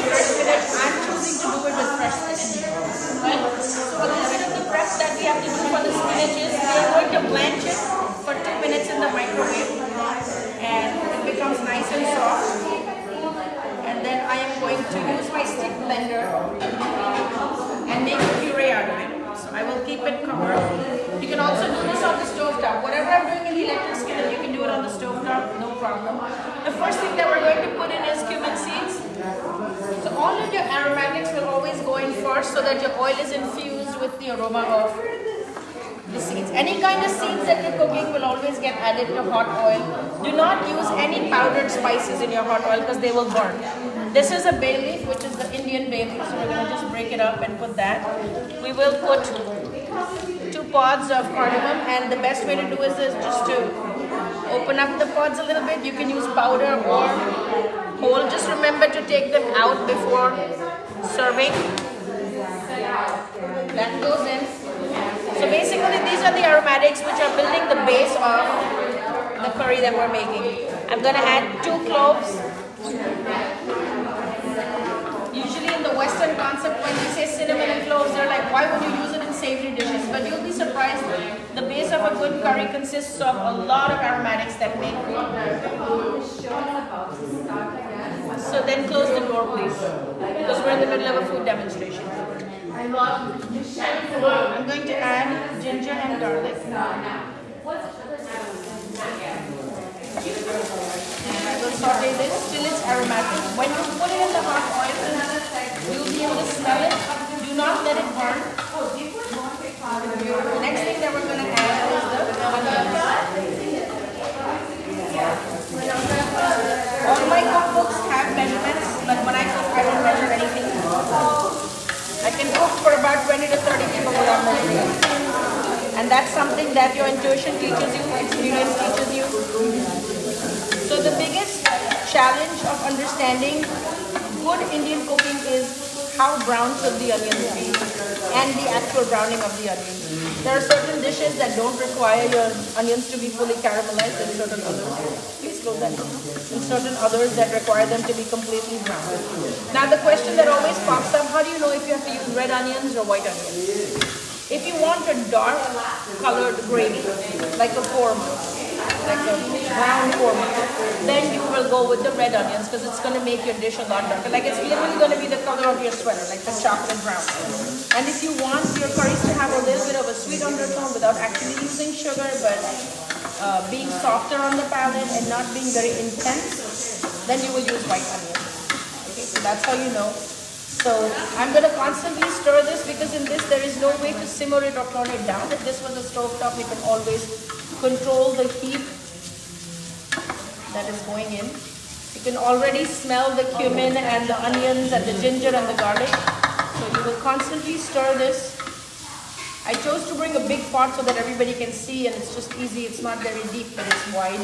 fresh spinach. I'm choosing to do it with fresh spinach. Right? So a little bit of the prep that we have to do for the spinach is we are going to blanch it for 2 minutes in the microwave, and it becomes nice and soft. And then I am going to use my stick blender and make a puree out of it. So I will keep it covered. You can also do this on the stove top. Whatever I'm doing in the electric skillet, you can do it on the stove top, no problem. The first thing that we're going to put in is cumin seeds. So all of your aromatics will always go in first so that your oil is infused with the aroma of the seeds. Any kind of seeds that you're cooking will always get added to hot oil. Do not use any powdered spices in your hot oil because they will burn. This is a bay leaf, which is the Indian bay leaf, so we're going to just break it up and put that. We will put 2 pods of cardamom, and the best way to do is just to open up the pods a little bit. You can use powder or whole. Just remember to take them out before serving. That goes in. So basically these are the aromatics which are building the base of the curry that we're making. I'm going to add 2 cloves. Usually in the Western concept, when we say cinnamon and cloves, they're like, why would you use it in savory dishes? But you'll be surprised, the base of a good curry consists of a lot of aromatics that make it. So then close the door, please, because we're in the middle of a food demonstration. I'm going to add ginger and garlic. And I will saute this till it's aromatic. When you put it in the hot oil, you'll be able to smell it. Do not let it burn. The next thing that we're going to add is the onions. All my cookbooks have measurements, but when I cook, I don't measure anything. I can cook for about 20 to 30 people without measuring. And that's something that your intuition teaches you, experience teaches you. So the biggest challenge of understanding good Indian cooking is how brown should the onions be and the actual browning of the onions. There are certain dishes that don't require your onions to be fully caramelized, and certain others, please close that door, and certain others that require them to be completely brown. Now the question that always pops up, how do you know if you have to use red onions or white onions? If you want a dark colored gravy, like a korma, like a brown korma, then you will go with the red onions because it's going to make your dish a lot darker. Like it's literally going to be the color of your sweater, like the chocolate brown. And if you want your curries to have a little bit of a sweet undertone without actually using sugar, but being softer on the palate and not being very intense, then you will use white onions. Okay, so that's how you know. So I'm going to constantly stir this because in this there is no way to simmer it or turn it down. If this was a stove top, you can always control the heat that is going in. You can already smell the cumin and the onions and the ginger and the garlic. So you will constantly stir this. I chose to bring a big pot so that everybody can see, and it's just easy. It's not very deep, but it's wide.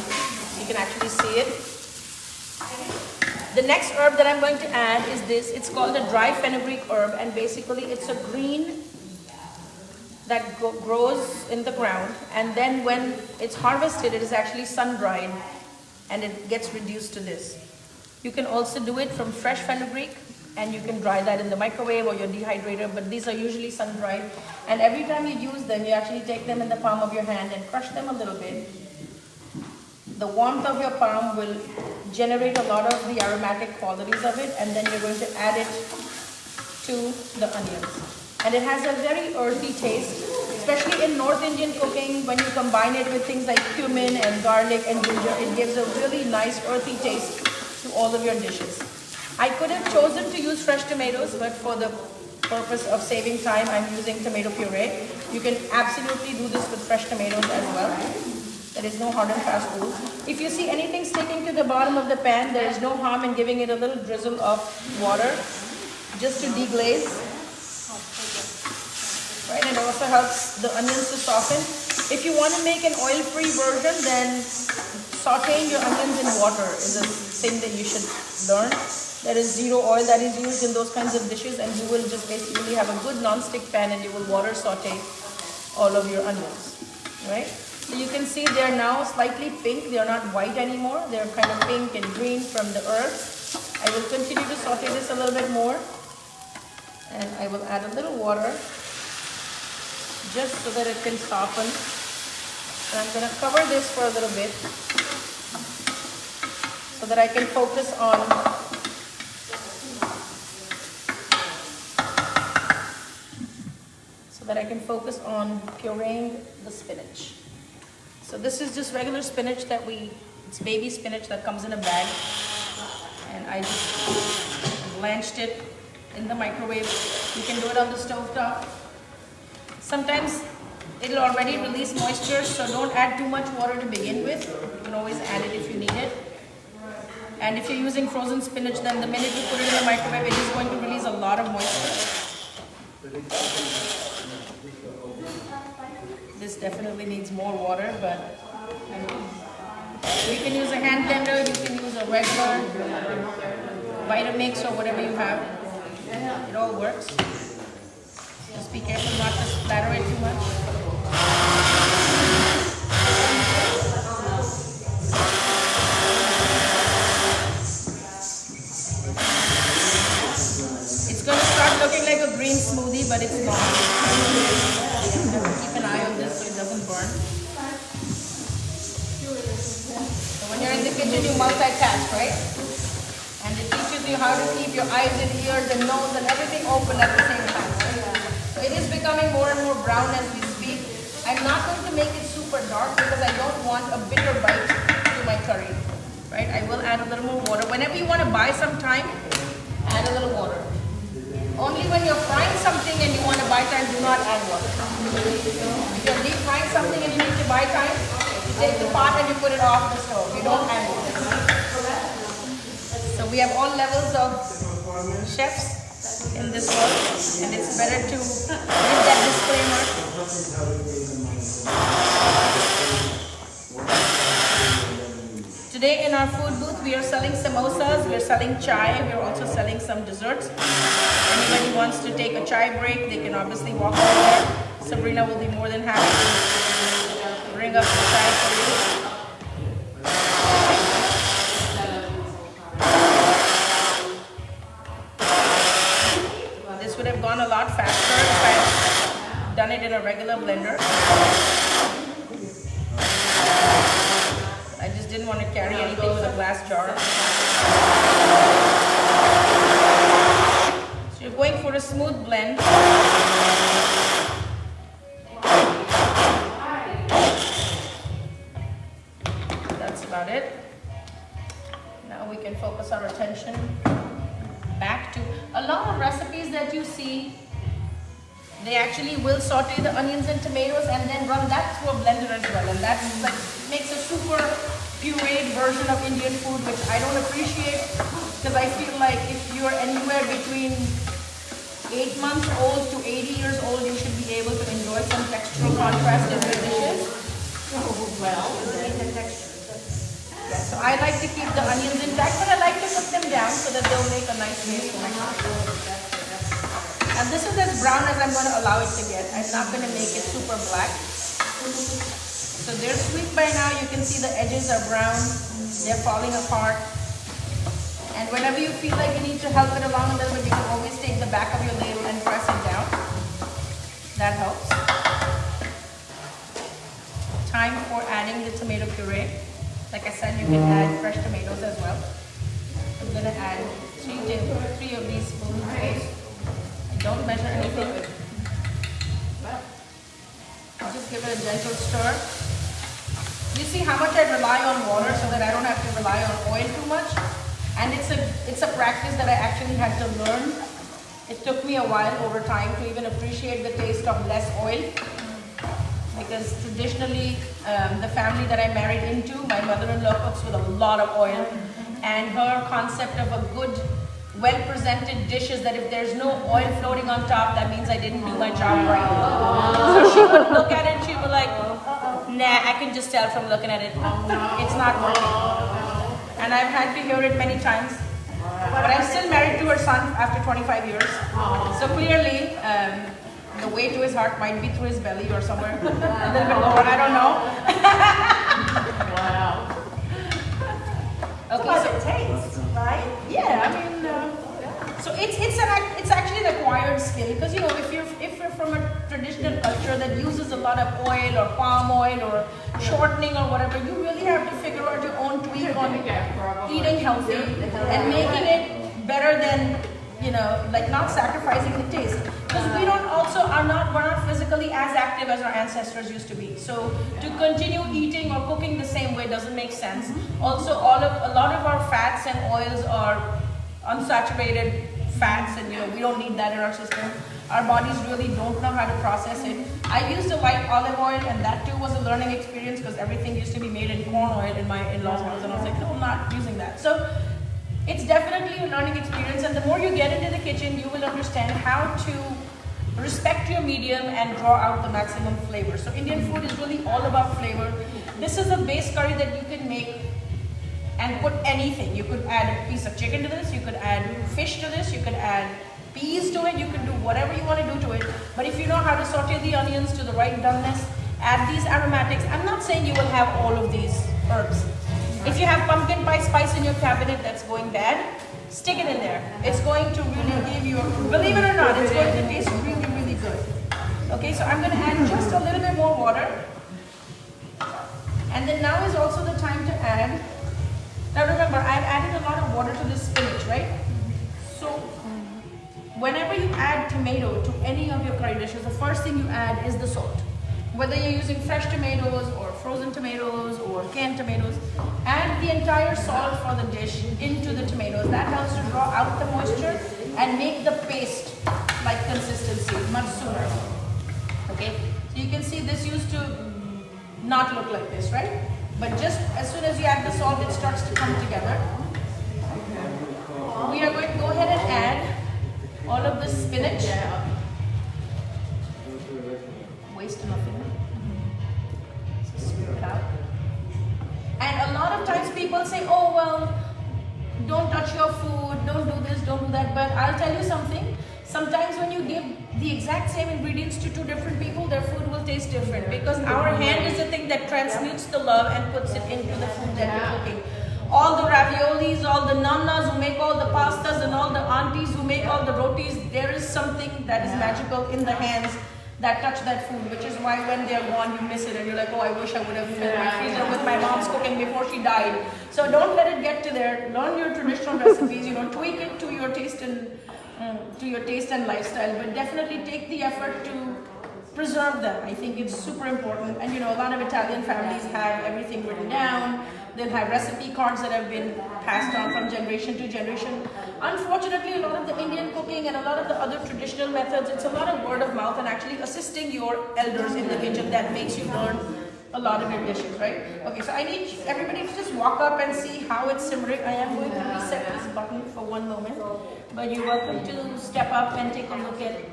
You can actually see it. The next herb that I'm going to add is this. It's called a dry fenugreek herb, and basically it's a green that grows in the ground, and then when it's harvested, it is actually sun-dried and it gets reduced to this. You can also do it from fresh fenugreek, and you can dry that in the microwave or your dehydrator, but these are usually sun-dried. And every time you use them, you actually take them in the palm of your hand and crush them a little bit. The warmth of your palm will generate a lot of the aromatic qualities of it, and then you're going to add it to the onions. And it has a very earthy taste, especially in North Indian cooking. When you combine it with things like cumin and garlic and ginger, it gives a really nice earthy taste to all of your dishes. I could have chosen to use fresh tomatoes, but for the purpose of saving time, I'm using tomato puree. You can absolutely do this with fresh tomatoes as well. There is no hard and fast rule. If you see anything sticking to the bottom of the pan, there is no harm in giving it a little drizzle of water just to deglaze. Right, and it also helps the onions to soften. If you want to make an oil-free version, then sauteing your onions in water is a thing that you should learn. There is zero oil that is used in those kinds of dishes, and you will just basically have a good non-stick pan and you will water saute all of your onions, right? So you can see they're now slightly pink. They're not white anymore. They're kind of pink and green from the earth. I will continue to saute this a little bit more, and I will add a little water just so that it can soften. And I'm going to cover this for a little bit so that I can focus on pureeing the spinach. So this is just regular spinach it's baby spinach that comes in a bag, and I just blanched it in the microwave. You can do it on the stove top. Sometimes it'll already release moisture, so don't add too much water to begin with. You can always add it if you need it. And if you're using frozen spinach, then the minute you put it in the microwave, it is going to release a lot of moisture. This definitely needs more water, but you can use a hand blender, you can use a regular Vitamix or whatever you have. It all works. Just be careful not to splatter it too much. It's going to start looking like a green smoothie, but it's not. Keep an eye on this so it doesn't burn. So when you're in the kitchen, you multitask, right? And it teaches you how to keep your eyes and ears and nose and everything open at the same time. So it is becoming more and more brown as we speak. I'm not going to make it super dark because I don't want a bitter bite to my curry. Right? I will add a little more water. Whenever you want to buy some time, add a little water. Only when you're frying something and you want to buy time, do not add water. If you're deep frying something and you need to buy time, you take the pot and you put it off the stove. You don't add water. So we have all levels of chefs in this world, and it's better to give that disclaimer. Today in our food booth, we are selling samosas, we are selling chai, we are also selling some desserts. Anybody wants to take a chai break, they can obviously walk over there. Sabrina will be more than happy to bring up the chai for you. This would have gone a lot faster if I had done it in a regular blender. I just didn't want to carry anything with a glass jar. So you're going for a smooth blend. That's about it. Now we can focus our attention back to a lot of recipes that you see. They actually will saute the onions and tomatoes and then run that through a blender as well, and that like makes a super pureed version of Indian food, which I don't appreciate, because I feel like if you're anywhere between 8 months old to 80 years old, you should be able to enjoy some textural contrast in your dishes. Well, the texture. Yeah, so I like to keep the onions intact, but I like to cook them down so that they'll make a nice base for my curry. And this is as brown as I'm going to allow it to get. I'm not going to make it super black. So they're sweet by now. You can see the edges are brown. They're falling apart. And whenever you feel like you need to help it along a little bit, you can always take the back of your ladle and press it down. That helps. Time for adding the tomato puree. Like I said, you can add fresh tomatoes as well. I'm going to add 3 of these spoonfuls. Don't measure anything. Just give it a gentle stir. You see how much I rely on water so that I don't have to rely on oil too much. And it's a practice that I actually had to learn. It took me a while over time to even appreciate the taste of less oil. Because traditionally, the family that I married into, my mother-in-law cooks with a lot of oil. And her concept of a good, well-presented dish is that if there's no oil floating on top, that means I didn't do my job right. So she would look at it and she would like, nah, I can just tell from looking at it, it's not working. And I've had to hear it many times. But I'm still married to her son after 25 years. So clearly, the way to his heart might be through his belly or somewhere a little bit lower, I don't know. Wow. Okay, so it tastes, right? Yeah, I mean, it's actually an acquired skill, because if you're from a traditional culture that uses a lot of oil or palm oil or shortening or whatever, you really have to figure out your own tweak on eating healthy and making it better than like not sacrificing the taste, because we're not physically as active as our ancestors used to be. So to continue eating or cooking the same way doesn't make sense. Also, a lot of our fats and oils are unsaturated fats, and we don't need that in our system. Our bodies really don't know how to process it. I used to like olive oil, and that too was a learning experience, because everything used to be made in corn oil in my in-laws' house, and I was like, no, I'm not using that. So it's definitely a learning experience, and the more you get into the kitchen, you will understand how to respect your medium and draw out the maximum flavor. So Indian food is really all about flavor. This is a base curry that you can make and put anything. You could add a piece of chicken to this, you could add fish to this, you could add peas to it, you could do whatever you want to do to it. But if you know how to saute the onions to the right doneness, add these aromatics. I'm not saying you will have all of these herbs. If you have pumpkin pie spice in your cabinet that's going bad, stick it in there. It's going to really give you, believe it or not, it's going to taste really, really good. Okay, so I'm going to add just a little bit more water. And then now is also the time to add, now remember, I've added a lot of water to this spinach, right? So whenever you add tomato to any of your curry dishes, the first thing you add is the salt. Whether you're using fresh tomatoes or frozen tomatoes or canned tomatoes, add the entire salt for the dish into the tomatoes. That helps to draw out the moisture and make the paste like consistency much sooner. Okay, so you can see this used to not look like this, right? But just as soon as you add the salt, it starts to come together. We are going to go ahead and add all of the spinach. Waste nothing. So stir it out. And a lot of times people say, oh well, don't touch your food, don't do this, don't do that. But I'll tell you something. Sometimes when you give the exact same ingredients to two different people, their food will taste different, because our hand is the thing that transmutes the love and puts it into the food that you're cooking. All the raviolis, all the nannas who make all the pastas, and all the aunties who make all the rotis, there is something that is magical in the hands that touch that food, which is why when they're gone, you miss it, and you're like, oh, I wish I would have filled my freezer with my mom's cooking before she died. So don't let it get to there. Learn your traditional recipes, tweak it to your taste and lifestyle, but definitely take the effort to preserve them. I think it's super important. And a lot of Italian families have everything written down. They'll have recipe cards that have been passed on from generation to generation. Unfortunately, a lot of the Indian cooking and a lot of the other traditional methods, it's a lot of word of mouth and actually assisting your elders in the kitchen that makes you learn a lot of your dishes, right? Okay, so I need everybody to just walk up and see how it's simmering. I am going to reset this button for one moment, but you're welcome to step up and take a look at it.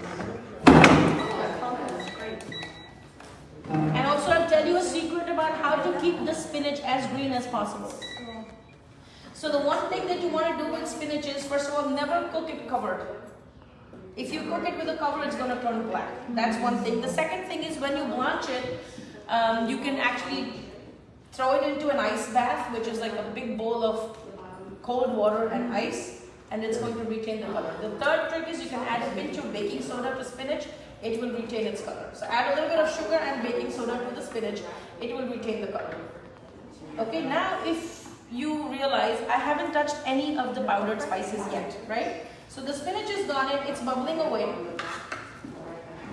And also I'll tell you a secret about how to keep the spinach as green as possible. So the one thing that you want to do with spinach is, first of all, never cook it covered. If you cook it with a cover, it's going to turn black. That's one thing. The second thing is, when you blanch it, you can actually throw it into an ice bath, which is like a big bowl of cold water and ice, and it's going to retain the color. The third trick is you can add a pinch of baking soda to spinach. It will retain its color. So add a little bit of sugar and baking soda to the spinach. It will retain the color. Okay, now if you realize I haven't touched any of the powdered spices yet, right? So the spinach is gone in, it's bubbling away.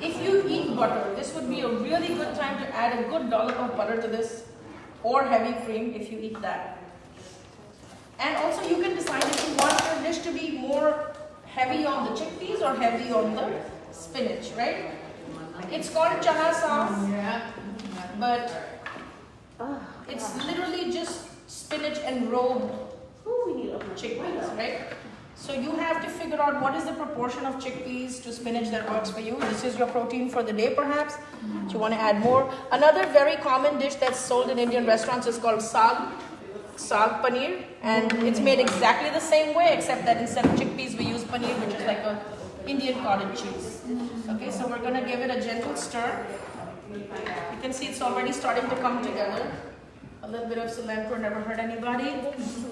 If you eat butter, this would be a really good time to add a good dollop of butter to this, or heavy cream if you eat that. And also you can decide if you want your dish to be more heavy on the chickpeas or heavy on the spinach, right? It's called Chana Saag, but it's literally just spinach enrobed chickpeas, right? So you have to figure out what is the proportion of chickpeas to spinach that works for you. This is your protein for the day, perhaps. Do you want to add more? Another very common dish that's sold in Indian restaurants is called Saag paneer, and it's made exactly the same way, except that instead of chickpeas we use paneer, which is like a Indian cottage cheese. Okay, so we're going to give it a gentle stir. You can see it's already starting to come together. A little bit of cilantro, never hurt anybody.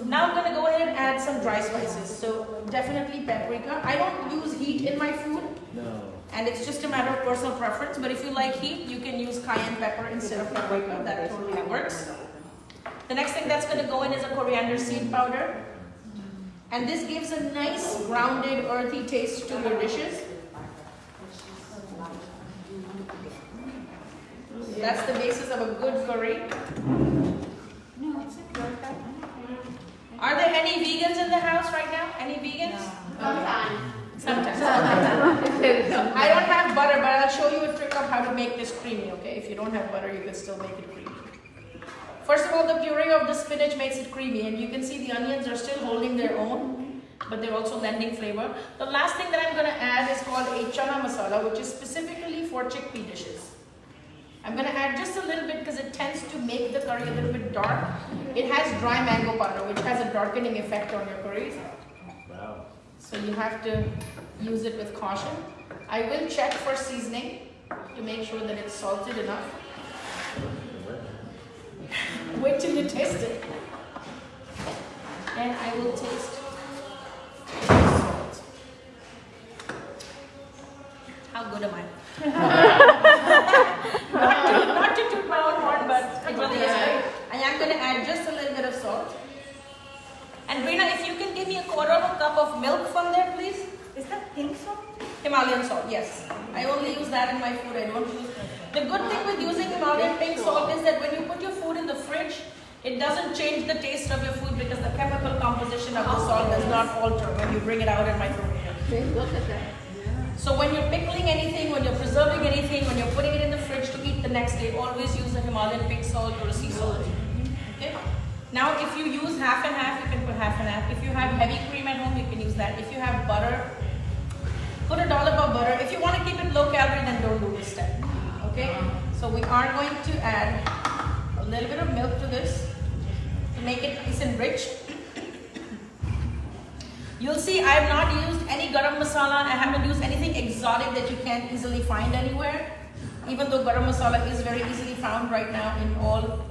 Now I'm gonna go ahead and add some dry spices. So definitely paprika. I don't use heat in my food. No. And it's just a matter of personal preference. But if you like heat, you can use cayenne pepper instead of paprika. That totally works. The next thing that's gonna go in is a coriander seed powder. And this gives a nice, grounded, earthy taste to your dishes. That's the basis of a good curry. Are there any vegans in the house right now? Any vegans? Sometimes. I don't have butter, but I'll show you a trick of how to make this creamy, okay? If you don't have butter, you can still make it creamy. First of all, the puree of the spinach makes it creamy, and you can see the onions are still holding their own, but they're also lending flavor. The last thing that I'm going to add is called a chana masala, which is specifically for chickpea dishes. I'm going to add just a little bit because it tends to make the curry a little bit dark. It has dry mango powder, which has a darkening effect on your curries. Wow. So you have to use it with caution. I will check for seasoning to make sure that it's salted enough. Wait till you taste it. And I will taste salt. How good am I? not to toot my own horn, but it really is great. And I'm going to add just a little bit of salt. And Reena, if you can give me a quarter of a cup of milk from there, please. Is that pink salt? Himalayan salt, yes. I only use that in my food. I don't use. The good thing with using Himalayan pink salt is that when you put your food in the fridge, it doesn't change the taste of your food because the chemical composition of the salt does not alter when you bring it out and microwave it. Look at that. So when you're pickling anything, when you're preserving anything, when you're putting it in the fridge to eat the next day, always use a Himalayan pink salt or a sea salt. Okay? Now, if you use half and half, you can put half and half. If you have heavy cream at home, you can use that. If you have butter, put a dollop of butter. If you want to keep it low calorie, then don't do this step. Okay? So we are going to add a little bit of milk to this to make it nice and rich. You'll see I have not used any garam masala. I haven't used anything exotic that you can't easily find anywhere. Even though garam masala is very easily found right now in all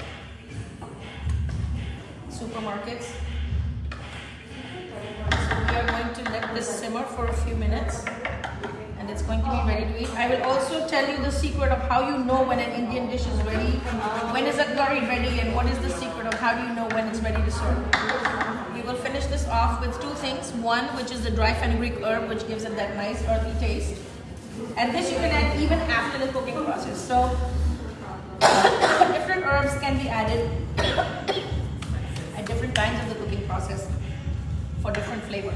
supermarkets. So we are going to let this simmer for a few minutes. And it's going to be ready to eat. I will also tell you the secret of how you know when an Indian dish is ready. When is a curry ready, and what is the secret of how do you know when it's ready to serve. We will finish this off with two things. One, which is the dry fenugreek herb, which gives it that nice earthy taste. And this you can add even after the cooking process. So different herbs can be added at different times of the cooking process for different flavor.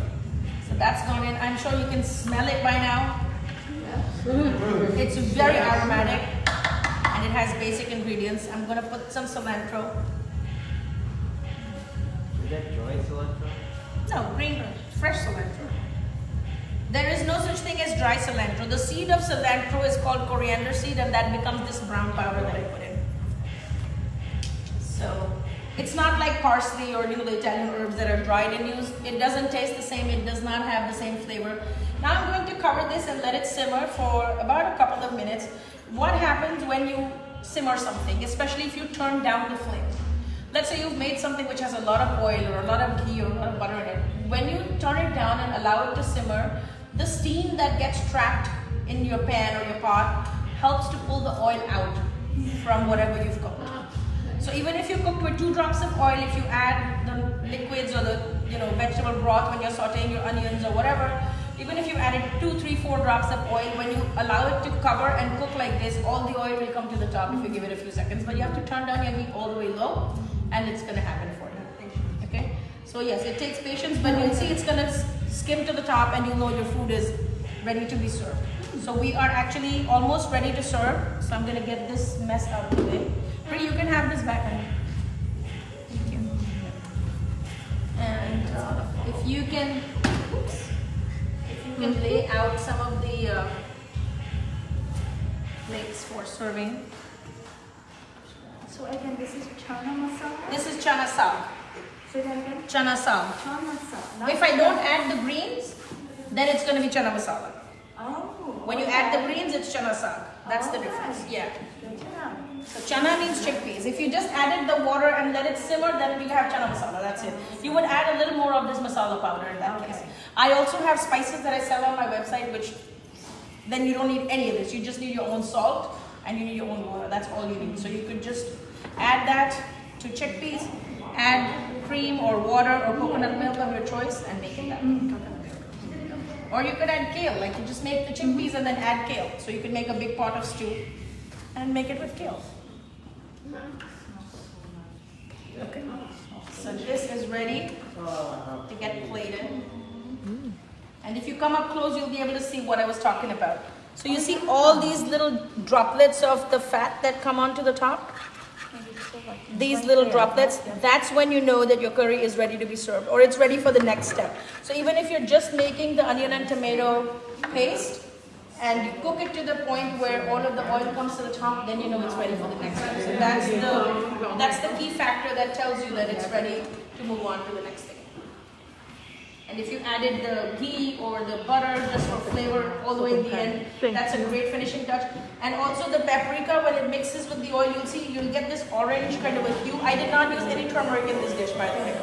So that's gone in. I'm sure you can smell it by now. It's very aromatic and it has basic ingredients. I'm going to put some cilantro. Is that dry cilantro? No, green, fresh cilantro. There is no such thing as dry cilantro. The seed of cilantro is called coriander seed, and that becomes this brown powder that I put in. So it's not like parsley or the Italian herbs that are dried and used. It doesn't taste the same. It does not have the same flavor. Now I'm going to cover this and let it simmer for about a couple of minutes. What happens when you simmer something, especially if you turn down the flame? Let's say you've made something which has a lot of oil or a lot of ghee or a lot of butter in it. When you turn it down and allow it to simmer, the steam that gets trapped in your pan or your pot helps to pull the oil out from whatever you've cooked. So even if you cook with 2 drops of oil, if you add the liquids or the vegetable broth when you're sauteing your onions or whatever, even if you added 2, 3, 4 drops of oil, when you allow it to cover and cook like this, all the oil will come to the top if you give it a few seconds. But you have to turn down your heat all the way low, and it's going to happen for you. Okay? So yes, it takes patience, but you'll see it's going to skim to the top, and you'll know your food is ready to be served. So we are actually almost ready to serve. So I'm going to get this mess out of the way. Pretty, you can have this back on. Thank you. And if you can lay out some of the plates for serving. So again, this is chana masala. This is chana saag. Say that again. Chana saag. Chana masala. If I don't add the greens, then it's going to be chana masala. Oh. When you add the greens, it's chana saag. That's the difference. Yeah. So chana means chickpeas. If you just added the water and let it simmer, then you have chana masala. That's it. You would add a little more of this masala powder in that case. I also have spices that I sell on my website, which then you don't need any of this. You just need your own salt and you need your own water. That's all you need. So you could just add that to chickpeas, add cream or water or coconut milk of your choice and make it that. Or you could add kale, like you just make the chickpeas and then add kale. So you could make a big pot of stew and make it with kale. Okay, so this is ready to get plated. And if you come up close, you'll be able to see what I was talking about. So you see all these little droplets of the fat that come onto the top? These little droplets, that's when you know that your curry is ready to be served or it's ready for the next step. So even if you're just making the onion and tomato paste and you cook it to the point where all of the oil comes to the top, then you know it's ready for the next step. So that's the key factor that tells you that it's ready to move on to the next thing. And if you added the ghee or the butter just for flavor all the way in the end, that's a great finishing touch. And also the paprika, when it mixes with the oil, you'll get this orange kind of a hue. I did not use any turmeric in this dish, by the way.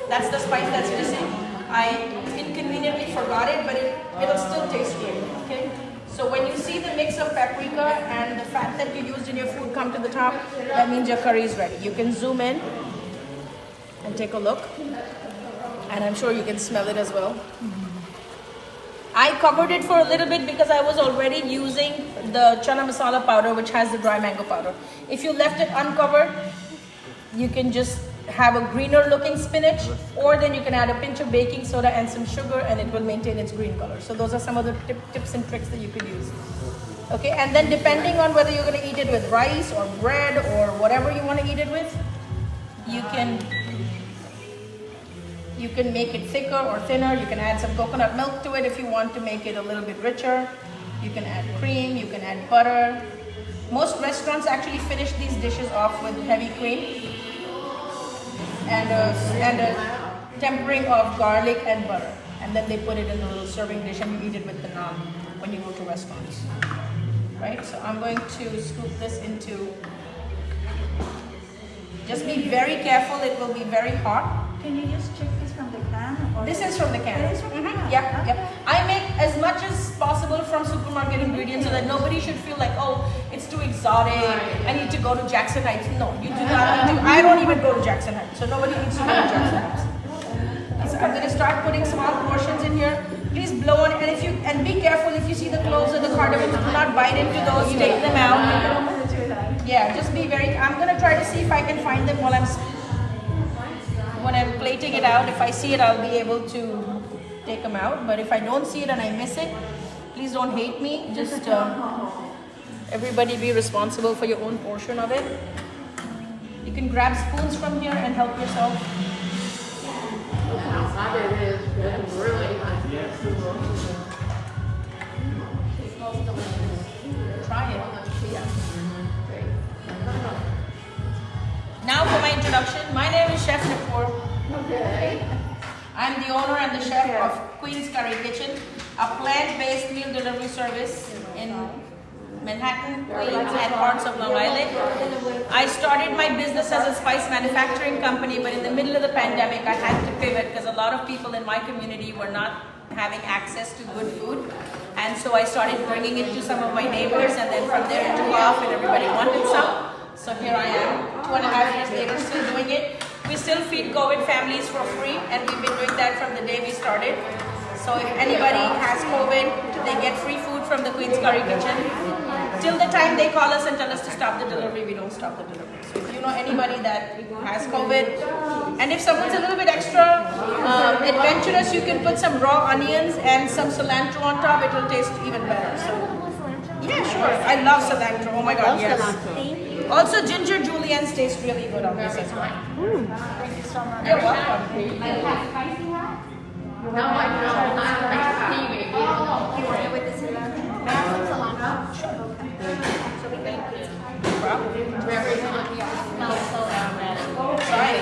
That's the spice that's missing. I inconveniently forgot it, but it'll still taste great, okay? So when you see the mix of paprika and the fat that you used in your food come to the top, that means your curry is ready. You can zoom in and take a look. And I'm sure you can smell it as well. I covered it for a little bit because I was already using the chana masala powder, which has the dry mango powder. If you left it uncovered, you can just have a greener looking spinach, or then you can add a pinch of baking soda and some sugar and it will maintain its green color. So those are some of the tips and tricks that you could use. Okay, and then depending on whether you're going to eat it with rice or bread or whatever you want to eat it with, you can make it thicker or thinner. You can add some coconut milk to it if you want to make it a little bit richer. You can add cream, you can add butter. Most restaurants actually finish these dishes off with heavy cream and a tempering of garlic and butter. And then they put it in a little serving dish and you eat it with the naan when you go to restaurants. Right, so I'm going to scoop this into, just be very careful, it will be very hot. Can you use chickpeas from the can? Or This is from the can. It is from the can? Yeah, yeah. I make as much as possible from supermarket ingredients so that nobody should feel like, oh, it's too exotic. I need to go to Jackson Heights. No, you do not need to. I don't even go to Jackson Heights, so nobody needs to go to Jackson Heights. So I'm going to start putting small portions in here. Please blow on, and be careful if you see the cloves or the cardamoms. Do not bite into those. Take them out. Yeah, just be very. I'm going to try to see if I can find them when I'm plating it out. If I see it, I'll be able to take them out. But if I don't see it and I miss it, please don't hate me. Just everybody be responsible for your own portion of it. You can grab spoons from here and help yourself. Try it. Now for my introduction. My name is Chef Nipur. Okay. I'm the owner and the chef of Queen's Curry Kitchen, a plant-based meal delivery service in Manhattan, Queens, and parts of Long Island. I started my business as a spice manufacturing company, but in the middle of the pandemic, I had to pivot because a lot of people in my community were not having access to good food. And so I started bringing it to some of my neighbors, and then from there it took off and everybody wanted some. So here I am, 2.5 years later, still doing it. We still feed COVID families for free, and we've been doing that from the day we started. So if anybody has COVID, they get free food from the Queen's Curry Kitchen. Till the time they call us and tell us to stop the delivery, we don't stop the delivery. So if you know anybody that has COVID, and if someone's a little bit extra adventurous, you can put some raw onions and some cilantro on top. It will taste even better. So yeah, sure. I love cilantro. Oh my God, yes. Also, ginger juliennes taste really good on this as well. Thank you so much. You're welcome. No, I don't. I don't like kiwi. You want it with the cilantro? Cilantro? Sure. So we can put it. Very lucky. Smells so aromatic. Right.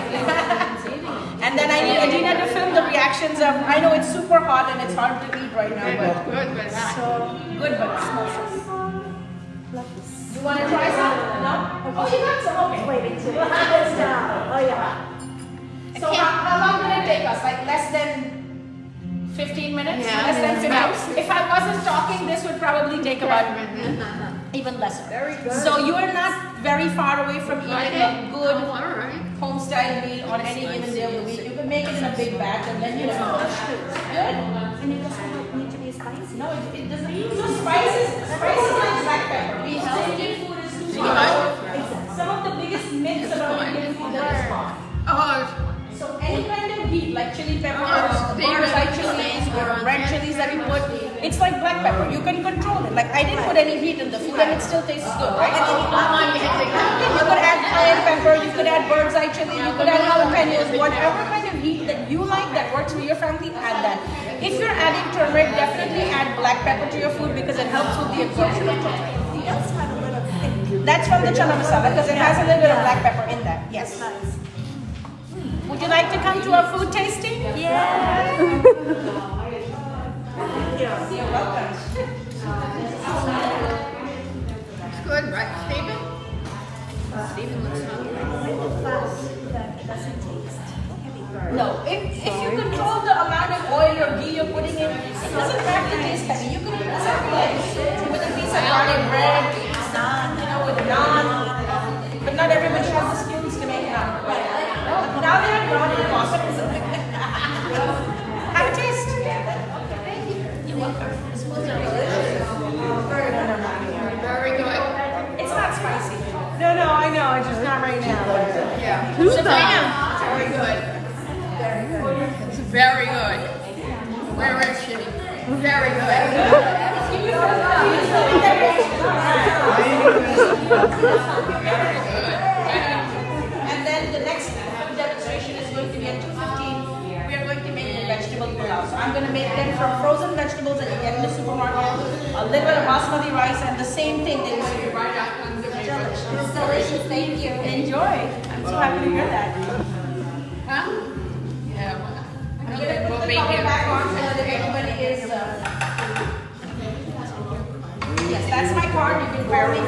And then I need Adina to film the reactions of, I know it's super hot and it's hard to eat eat right now, but Good, but hot. good, but small size. You want to try some? No? Oh, you got some? Okay. Waiting to. Oh yeah. So how long did it take us? Like less than 15 minutes? Yeah. Less than 15 Yeah. minutes? If I wasn't talking, this would probably take about even lesser. Very good. So you are not very far away from eating a good Oh, all right. home style meal on any given day of the week. You can make it in a big batch and then good. And it doesn't need to be spicy. No, it doesn't. So spices like black pepper. We say Indian food is too hot. Some of the biggest myths about Indian food that is hot. Oh, So any kind of heat, like chili peppers, Steven, bird's eye chilies, or red chilies that you put, it's like black pepper. You can control it. Like I didn't put any heat in the food and it still tastes good, right? You could add cayenne pepper, you could add bird's eye chili, you could add jalapenos, whatever kind of heat that you like that works for your family, add that. If you're adding turmeric, definitely add black pepper to your food because it helps with the absorption of turmeric. The else had a little thick. That's from the chana masala because it has a little bit of black pepper in that. Yes. Nice. Would you like to come to our food tasting? Yeah. You're welcome. it's good, right, Stephen? Stephen looks hungry. That doesn't taste heavy burn. No, if you control the amount of oil or ghee you're putting in, it doesn't have to taste heavy. You can eat this every day with a piece of garlic bread, naan, with naan. But not everybody has the skills to make naan. Now they're not in cost. Have a taste. You're welcome. Very good. It's not spicy. No, I know. It's just not right now. Yeah. Who's Sit that? down. Very good. It's very good. Where is she? Very good. And then the next food demonstration is going to be at 2:15. We are going to make the vegetable pulao. So I'm going to make them from frozen vegetables that you get in the supermarket, a little bit of basmati rice, and the same thing that you see right after the It's delicious. Thank you. Enjoy. I'm so happy to hear that. Huh? Yeah, well, I I'm don't going think to we'll put the be cover here. back on so that everybody is. Yes, that's my card. You can wear it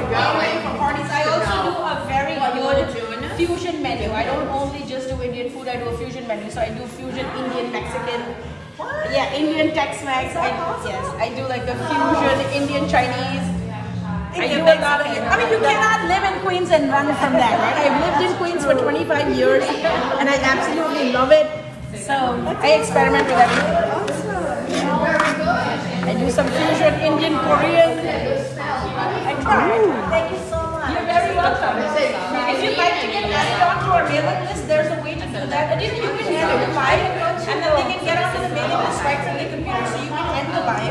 for parties. I also do a very good fusion menu. I don't only just do Indian food. I do a fusion menu. So I do fusion Indian, Mexican. Yeah, Indian Tex-Mex. Yes, I do like the fusion Indian Chinese. I do a lot of it. I mean, you cannot live in Queens and run from that, right? I've lived in Queens for 25 years and I absolutely love it. So I experiment with everything. I do some fusion Indian, Korean. I try. Thank you so much. You're very welcome. If you'd like to get added onto our mailing list, there's a way to do that. And you can end the line, and then they can get onto the mailing list right from the computer, so you can end the line.